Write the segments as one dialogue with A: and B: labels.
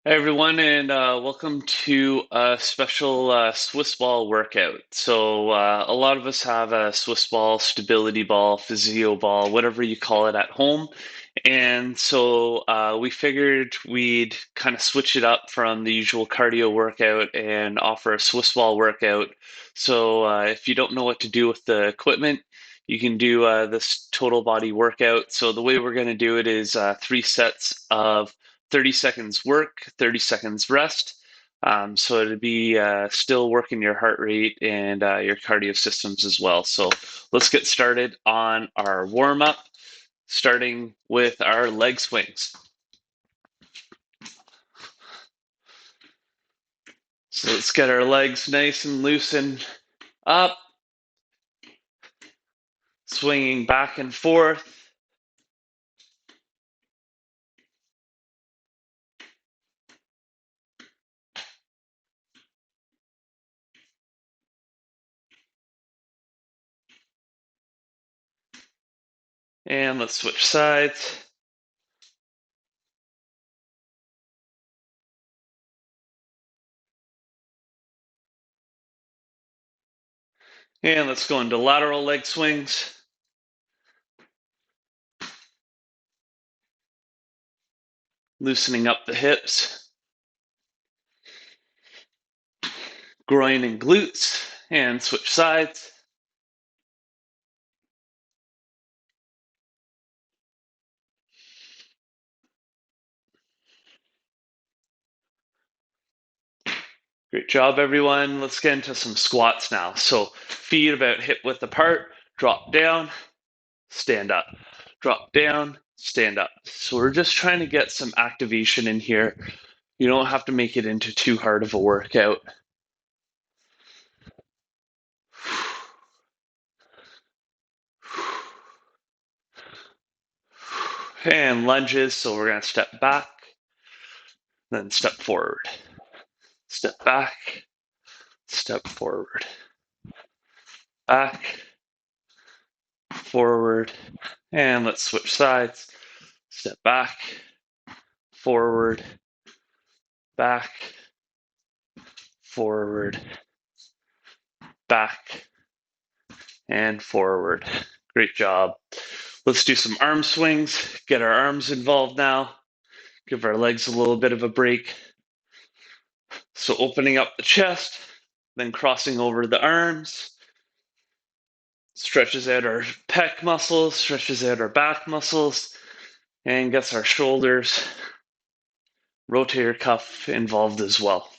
A: Hey everyone, and welcome to a special Swiss ball workout. A lot of us have a Swiss ball, stability ball, physio ball, whatever you call it at home. We figured we'd kind of switch it up from the usual cardio workout and offer a Swiss ball workout. If you don't know what to do with the equipment, you can do this total body workout. So the way we're going to do it is 3 sets of 30 seconds work, 30 seconds rest. So it'd be still working your heart rate and your cardio systems as well. So let's get started on our warm up, starting with our leg swings. So let's get our legs nice and loose and up, swinging back and forth. And let's switch sides. And let's go into lateral leg swings. Loosening up the hips, groin and glutes, and switch sides. Great job, everyone. Let's get into some squats now. So feet about hip width apart, drop down, stand up, drop down, stand up. So we're just trying to get some activation in here. You don't have to make it into too hard of a workout. And lunges, so we're going to step back, then step forward. Step back, step forward. Back, forward, and let's switch sides. Step back, forward, back, forward, back, and forward. Great job. Let's do some arm swings. Get our arms involved now. Give our legs a little bit of a break. So opening up the chest, then crossing over the arms. Stretches out our pec muscles, stretches out our back muscles, and gets our shoulders, rotator cuff involved as well.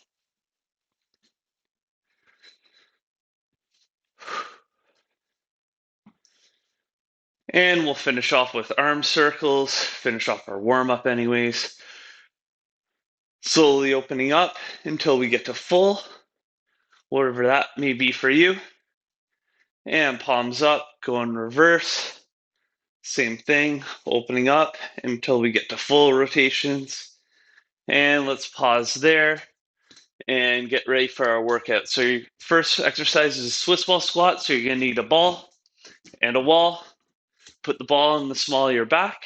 A: And we'll finish off with arm circles, finish off our warm up, anyways. Slowly opening up until we get to full, whatever that may be for you. And palms up, go in reverse. Same thing, opening up until we get to full rotations. And let's pause there and get ready for our workout. So your first exercise is a Swiss ball squat. So you're going to need a ball and a wall. Put the ball in the small of your back.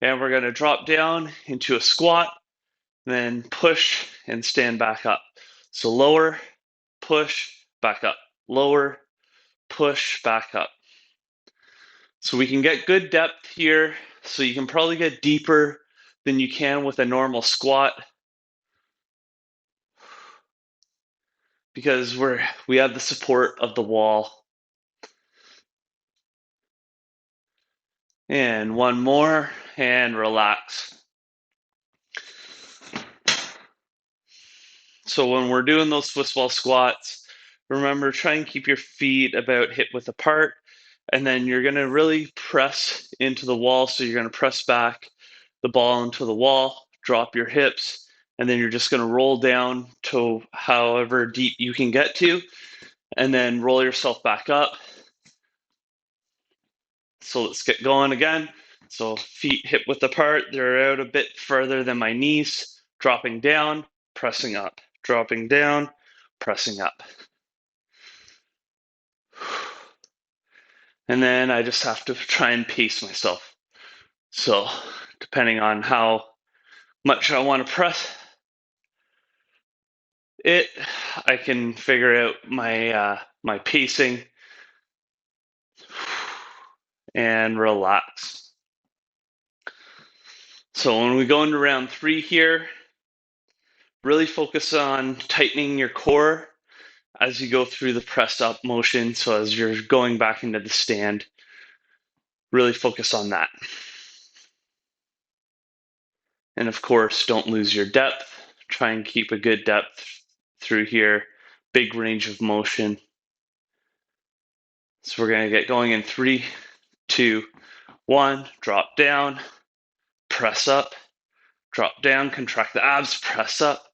A: And we're going to drop down into a squat, then push and stand back up. So lower, push, back up. Lower, push, back up. So we can get good depth here. So you can probably get deeper than you can with a normal squat because we have the support of the wall. And one more, and relax. So when we're doing those Swiss ball squats, remember, try and keep your feet about hip width apart. And then you're going to really press into the wall. So you're going to press back the ball into the wall, drop your hips, and then you're just going to roll down to however deep you can get to, and then roll yourself back up. So let's get going again. So feet hip width apart, they're out a bit further than my knees, dropping down, pressing up, dropping down, pressing up. And then I just have to try and pace myself. So depending on how much I want to press, I can figure out my pacing and relax. So when we go into round 3 here, really focus on tightening your core as you go through the press up motion. So as you're going back into the stand, really focus on that. And of course, don't lose your depth. Try and keep a good depth through here. Big range of motion. So we're going to get going in 3, 2, 1. Drop down, press up, drop down, contract the abs, press up.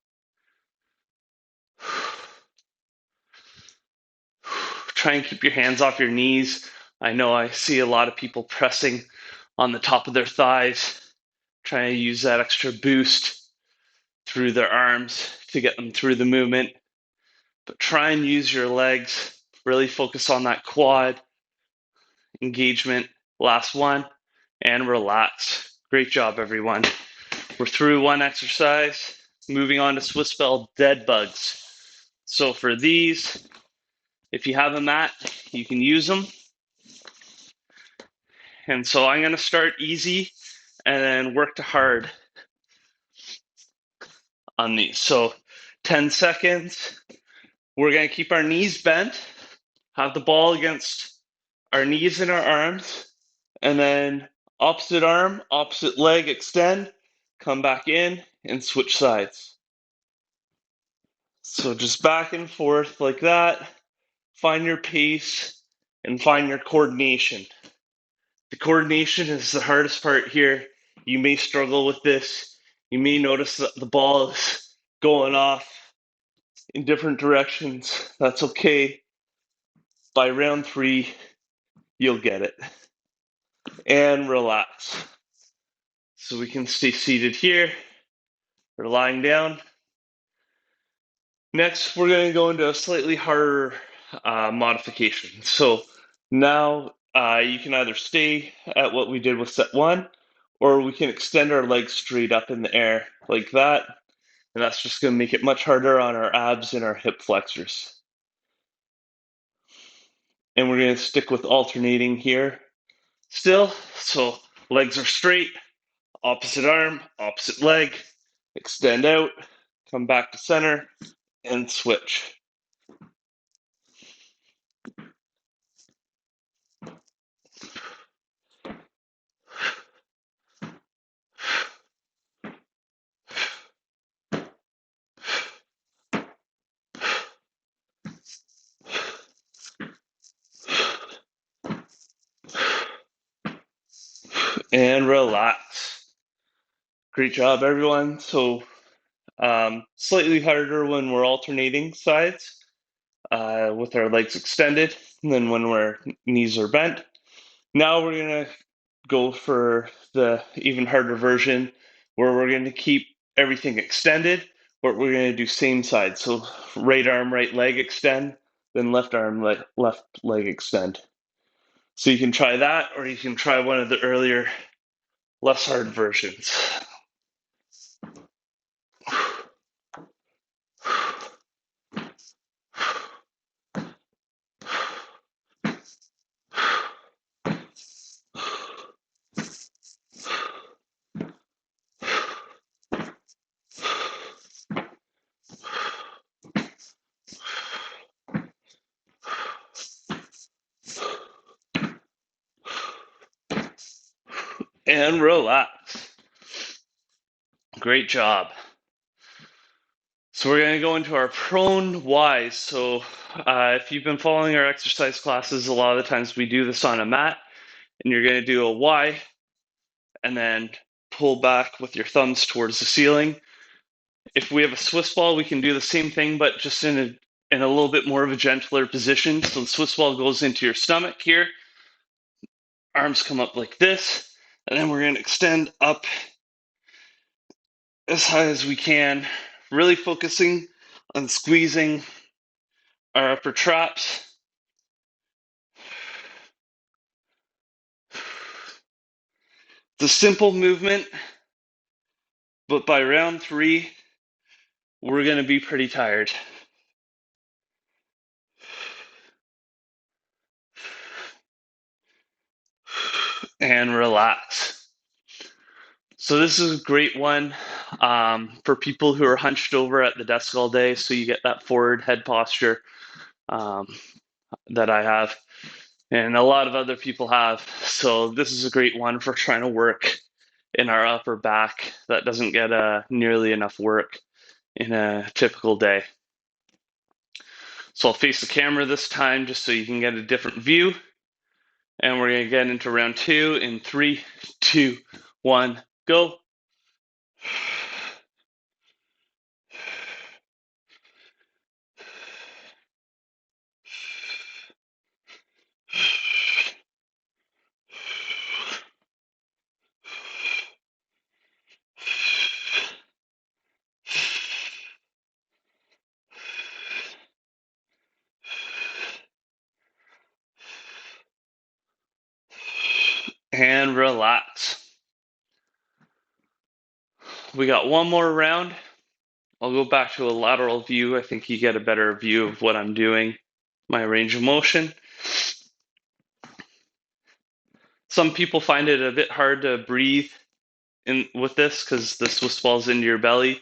A: Try and keep your hands off your knees. I know I see a lot of people pressing on the top of their thighs, trying to use that extra boost through their arms to get them through the movement. But try and use your legs. Really focus on that quad engagement. Last one, and relax. Great job, everyone. We're through one exercise. Moving on to Swiss bell dead bugs. So for these, if you have a mat, you can use them. And so I'm going to start easy and then work to hard on these. So 10 seconds. We're going to keep our knees bent, have the ball against our knees and our arms, and then opposite arm, opposite leg extend, come back in and switch sides. So just back and forth like that. Find your pace and find your coordination. The coordination is the hardest part here. You may struggle with this. You may notice that the ball is going off in different directions. That's okay. By round 3, you'll get it. And relax. So we can stay seated here or lying down. Next, we're going to go into a slightly harder modification. So now you can either stay at what we did with set 1, or we can extend our legs straight up in the air like that. And that's just going to make it much harder on our abs and our hip flexors. And we're going to stick with alternating here still. So legs are straight, opposite arm, opposite leg, extend out, come back to center, and switch. And relax. Great job, everyone. So slightly harder when we're alternating sides with our legs extended than when our knees are bent. Now we're going to go for the even harder version where we're going to keep everything extended, but we're going to do same side. So right arm, right leg extend, then left arm, left leg extend. So you can try that, or you can try one of the earlier, less hard versions. And relax. Great job. So we're going to go into our prone Ys. So if you've been following our exercise classes, a lot of the times we do this on a mat, and you're going to do a Y and then pull back with your thumbs towards the ceiling. If we have a Swiss ball, we can do the same thing, but just in a little bit more of a gentler position. So the Swiss ball goes into your stomach here. Arms come up like this, and then we're going to extend up as high as we can, really focusing on squeezing our upper traps. It's a simple movement, but by round 3, we're going to be pretty tired. And relax. So this is a great one for people who are hunched over at the desk all day, so you get that forward head posture um, that I have, and a lot of other people have. So this is a great one for trying to work in our upper back that doesn't get nearly enough work in a typical day. So I'll face the camera this time just so you can get a different view. And we're going to get into round 2 in 3, 2, 1, go. And relax. We got one more round. I'll go back to a lateral view. I think you get a better view of what I'm doing, my range of motion. Some people find it a bit hard to breathe with this because the Swiss ball's into your belly.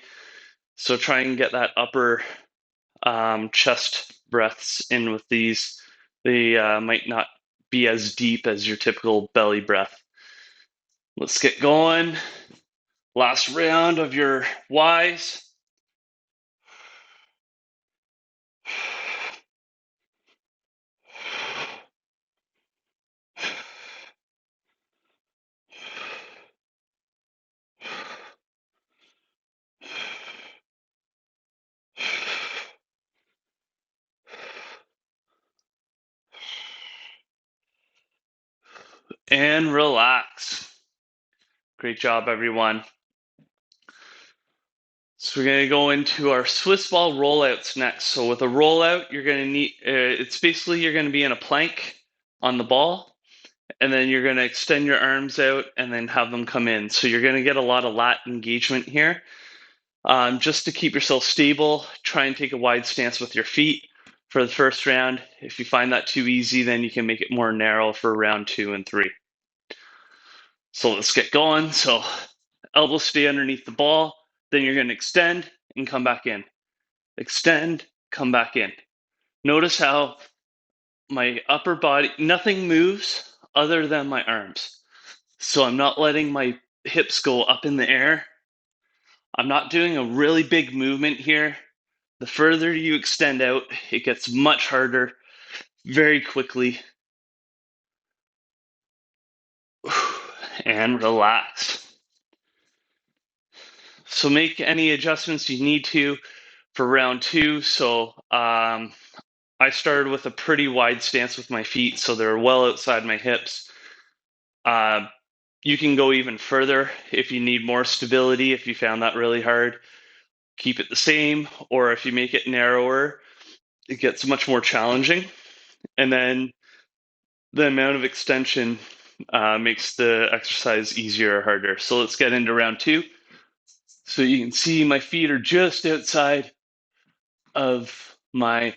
A: So try and get that upper chest breaths in with these. They might not be as deep as your typical belly breath. Let's get going. Last round of your Ys. And relax. Great job, everyone. So we're going to go into our Swiss ball rollouts next. So with a rollout, you're going to need, it's basically you're going to be in a plank on the ball, and then you're going to extend your arms out and then have them come in. So you're going to get a lot of lat engagement here. Just to keep yourself stable, try and take a wide stance with your feet for the first round. If you find that too easy, then you can make it more narrow for round 2 and 3. So let's get going. So elbows stay underneath the ball. Then you're going to extend and come back in. Extend, come back in. Notice how my upper body, nothing moves other than my arms. So I'm not letting my hips go up in the air. I'm not doing a really big movement here. The further you extend out, it gets much harder very quickly. And relax. So make any adjustments you need to for round 2. So I started with a pretty wide stance with my feet, so they're well outside my hips. You can go even further if you need more stability, if you found that really hard. Keep it the same, or if you make it narrower, it gets much more challenging. And then the amount of extension makes the exercise easier or harder. So let's get into round 2. So you can see my feet are just outside of my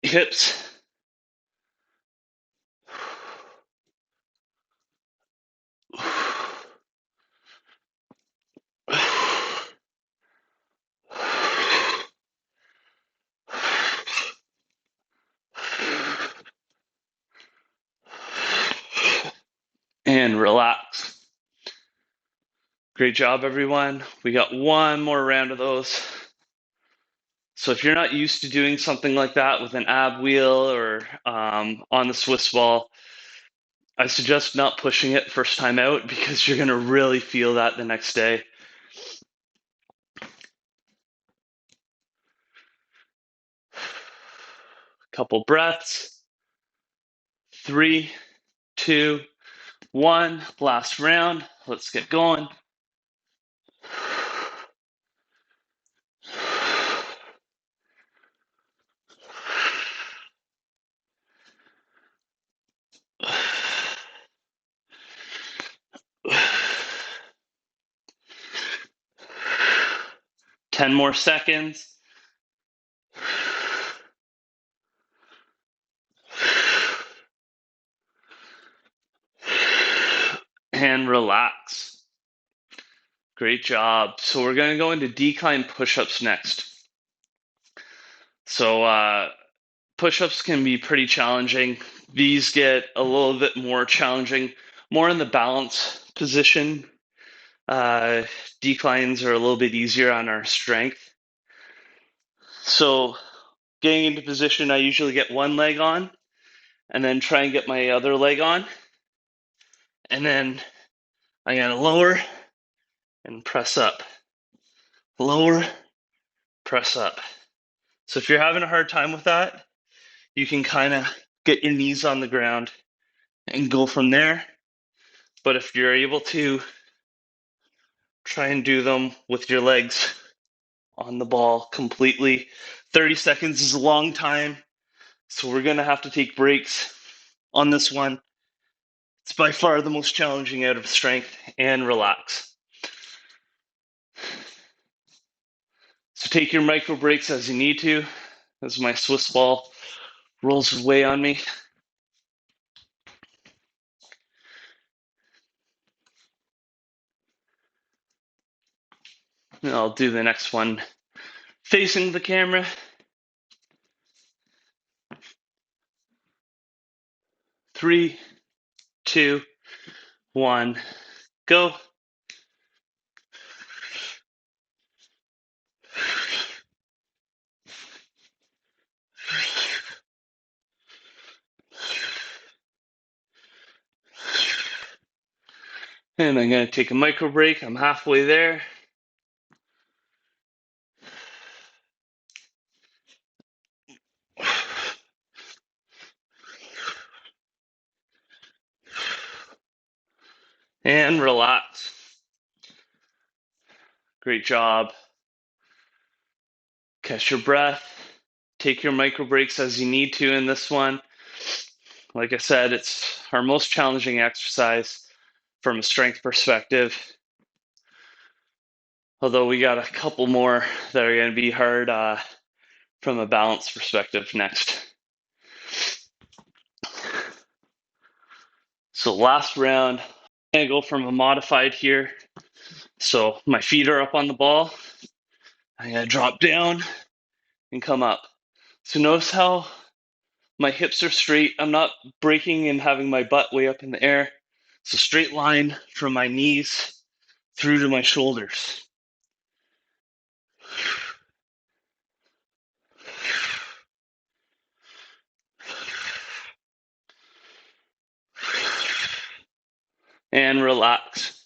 A: hips. And relax. Great job, everyone. We got one more round of those. So if you're not used to doing something like that with an ab wheel or on the Swiss ball, I suggest not pushing it first time out because you're going to really feel that the next day. Couple breaths. 3, 2, 1. Last round. Let's get going. 10 more seconds. And relax. Great job. So we're going to go into decline push-ups next. So push-ups can be pretty challenging. These get a little bit more challenging, more in the balance position. Declines are a little bit easier on our strength. So getting into position, I usually get one leg on and then try and get my other leg on. And then I'm going to lower and press up. Lower, press up. So if you're having a hard time with that, you can kind of get your knees on the ground and go from there. But if you're able to, try and do them with your legs on the ball completely. 30 seconds is a long time, so we're going to have to take breaks on this one. It's by far the most challenging out of strength, and relax. So take your micro breaks as you need to, as my Swiss ball rolls away on me. And I'll do the next one facing the camera. 3, 2, 1, go. And I'm going to take a micro break. I'm halfway there. And relax. Great job. Catch your breath. Take your micro breaks as you need to in this one. Like I said, it's our most challenging exercise from a strength perspective. Although we got a couple more that are going to be hard from a balance perspective next. So last round, I'm going to go from a modified here. So my feet are up on the ball. I'm going to drop down and come up. So notice how my hips are straight. I'm not breaking and having my butt way up in the air. It's a straight line from my knees through to my shoulders. And relax.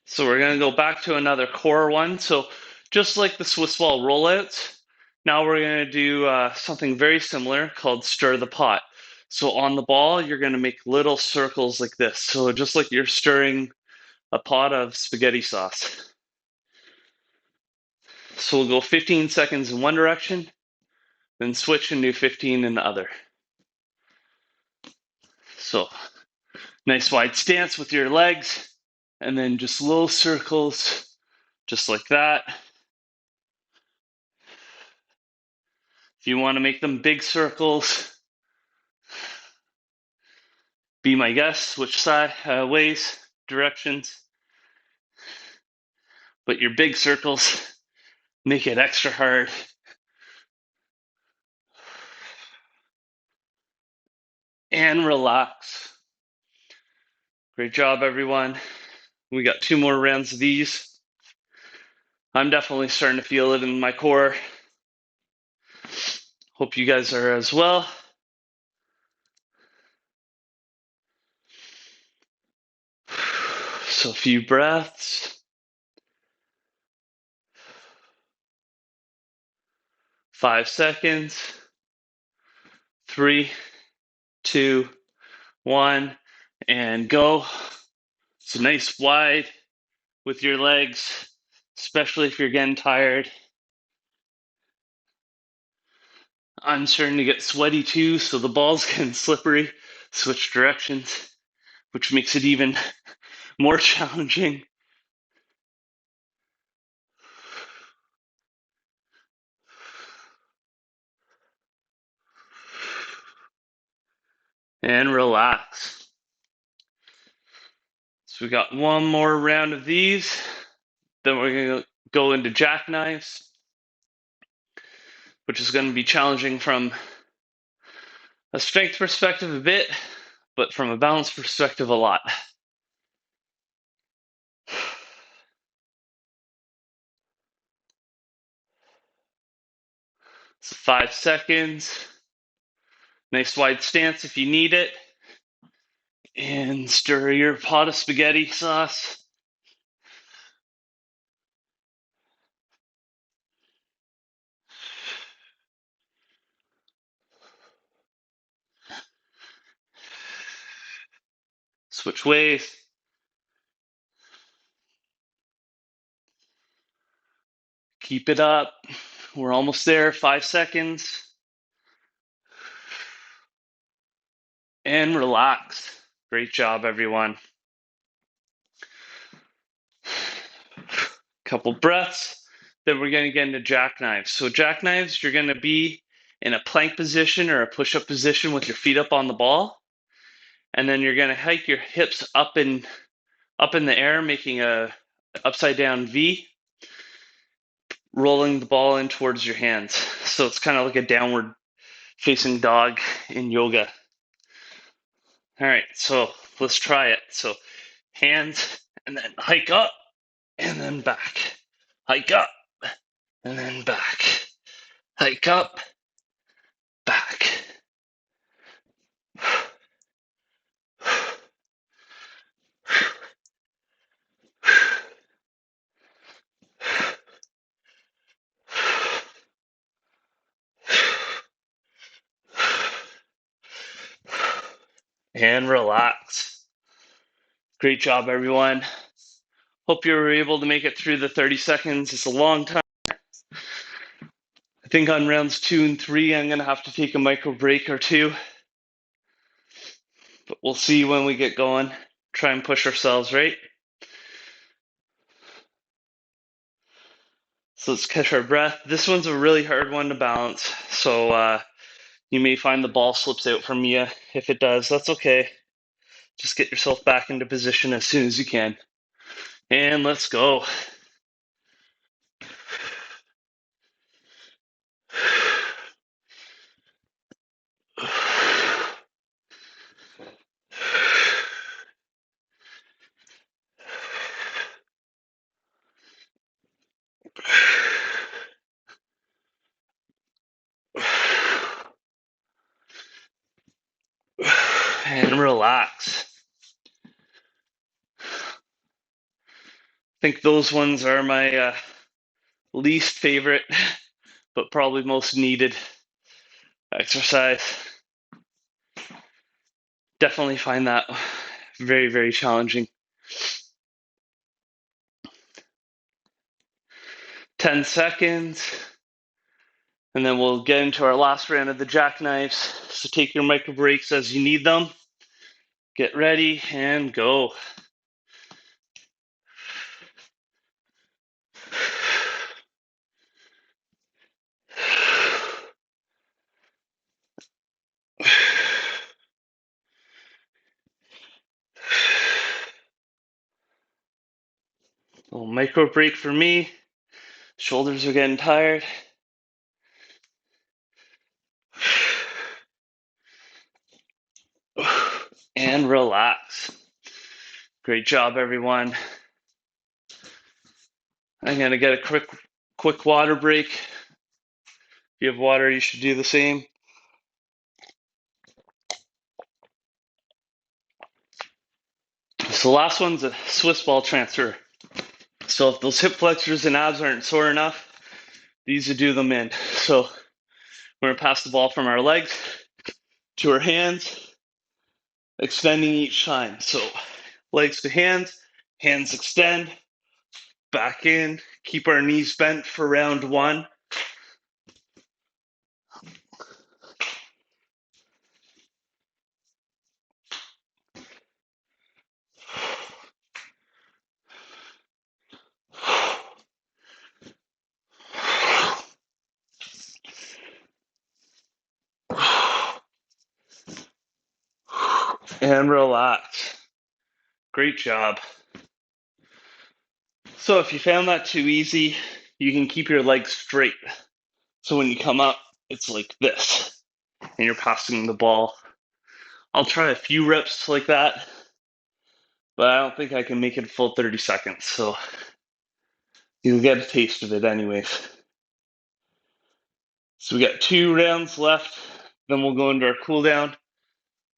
A: So we're going to go back to another core one. So just like the Swiss ball rollouts, now we're going to do something very similar called stir the pot. So on the ball, you're going to make little circles like this. So just like you're stirring a pot of spaghetti sauce. So we'll go 15 seconds in one direction, then switch and do 15 in the other. So nice wide stance with your legs, and then just little circles, just like that. If you want to make them big circles, be my guest, switch ways, directions. But your big circles make it extra hard. And relax. Great job, everyone. We got 2 more rounds of these. I'm definitely starting to feel it in my core. Hope you guys are as well. So a few breaths. 5 seconds. 3, 2, 1, and go. So nice wide with your legs, especially if you're getting tired. I'm starting to get sweaty too, so the ball's getting slippery. Switch directions, which makes it even more challenging. and relax. So we got one more round of these. Then we're going to go into Jackknives, which is going to be challenging from a strength perspective a bit, but from a balance perspective a lot. So 5 seconds. Nice wide stance if you need it. And stir your pot of spaghetti sauce. Switch ways. Keep it up. We're almost there. 5 seconds. And relax. Great job, everyone. Couple breaths. Then we're going to get into jackknives. So jackknives, you're going to be in a plank position or a push-up position with your feet up on the ball. And then you're going to hike your hips up in the air, making a upside down V, rolling the ball in towards your hands. So it's kind of like a downward facing dog in yoga. All right, so let's try it. So hands, and then hike up, and then back. Hike up, and then back. Hike up, back. And relax. Great job, everyone. Hope you were able to make it through the 30 seconds. It's a long time. I think on rounds 2 and 3, I'm going to have to take a micro break or two. But we'll see when we get going. Try and push ourselves, right? So let's catch our breath. This one's a really hard one to balance. So you may find the ball slips out from you. If it does, that's okay. Just get yourself back into position as soon as you can. And let's go. And relax. I think those ones are my least favorite, but probably most needed exercise. Definitely find that very, very challenging. 10 seconds, and then we'll get into our last round of the jackknives. So take your micro breaks as you need them. Get ready and go. A little micro break for me. Shoulders are getting tired. And relax. Great job, everyone. I'm gonna get a quick water break. If you have water, you should do the same. So the last one's a Swiss ball transfer. So if those hip flexors and abs aren't sore enough, these would do them in. So we're gonna pass the ball from our legs to our hands, extending each time. So legs to hands, hands extend, back in, keep our knees bent for round 1. and relax. Great job. So if you found that too easy, you can keep your legs straight. So when you come up, it's like this, and you're passing the ball. I'll try a few reps like that, but I don't think I can make it a full 30 seconds, so you'll get a taste of it anyways. So we got 2 rounds left, then we'll go into our cool down.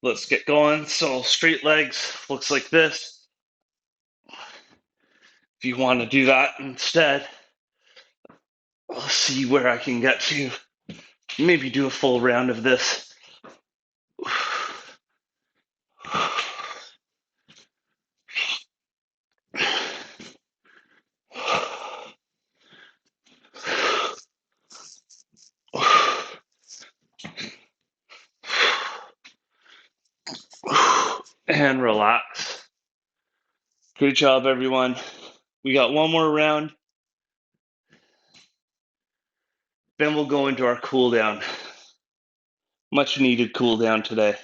A: Let's get going. So straight legs looks like this. If you want to do that instead, I'll see where I can get to. Maybe do a full round of this. And relax. Good job, everyone. We got one more round. Then we'll go into our cool down. Much needed cool down today.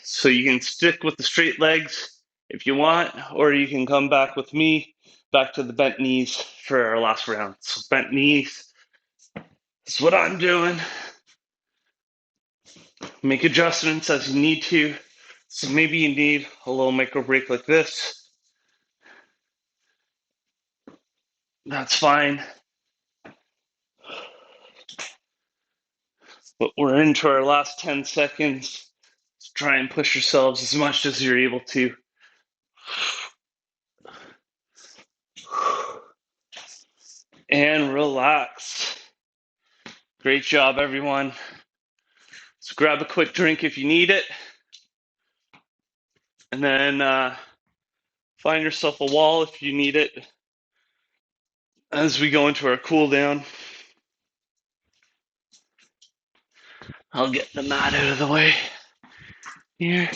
A: So you can stick with the straight legs if you want, or you can come back with me, back to the bent knees for our last round. So bent knees is what I'm doing. Make adjustments as you need to. So maybe you need a little micro break like this. That's fine. But we're into our last 10 seconds. Let's try and push yourselves as much as you're able to. And relax. Great job, everyone. So grab a quick drink if you need it. And then find yourself a wall if you need it as we go into our cool down. I'll get the mat out of the way here.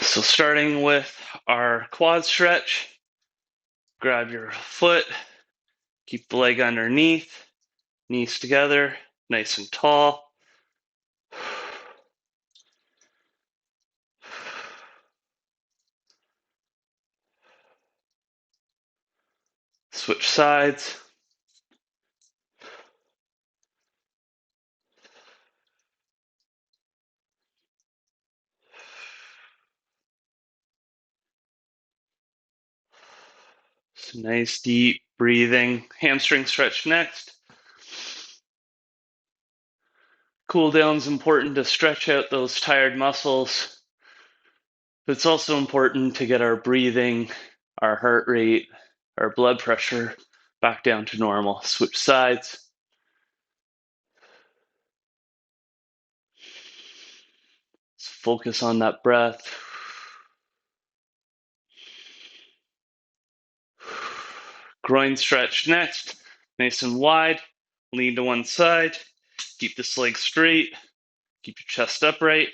A: So starting with our quad stretch, grab your foot, keep the leg underneath, knees together, nice and tall. Switch sides. So nice deep breathing. Hamstring stretch next. Cool down is important to stretch out those tired muscles. But it's also important to get our breathing, our heart rate, our blood pressure back down to normal. Switch sides. Let's focus on that breath. Groin stretch next. Nice and wide. Lean to one side. Keep this leg straight. Keep your chest upright.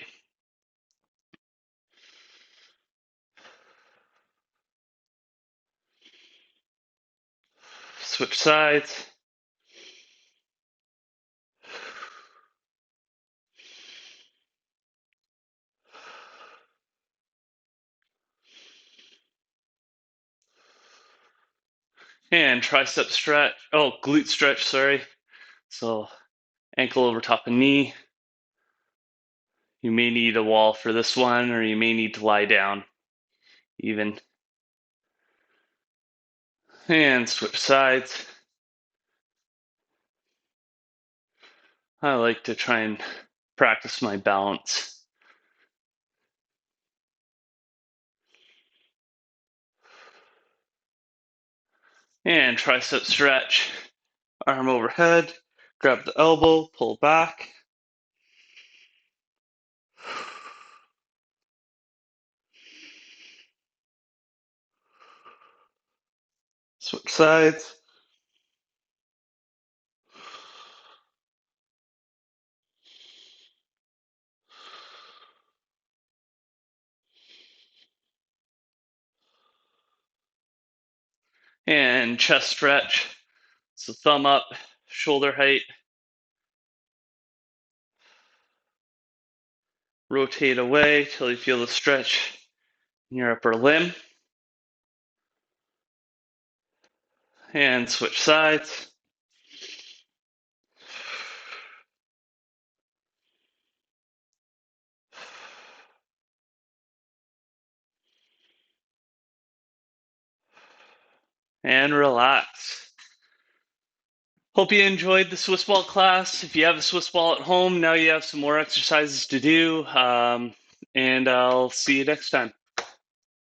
A: Switch sides. And tricep stretch. Oh, glute stretch, sorry. So ankle over top of knee. You may need a wall for this one, or you may need to lie down even. And switch sides. I like to try and practice my balance. And tricep stretch. Arm overhead. Grab the elbow, pull back. Switch sides. And chest stretch. So thumb up, shoulder height. Rotate away till you feel the stretch in your upper limb. And switch sides. And relax. Hope you enjoyed the Swiss ball class. If you have a Swiss ball at home, now you have some more exercises to do. And I'll see you next time.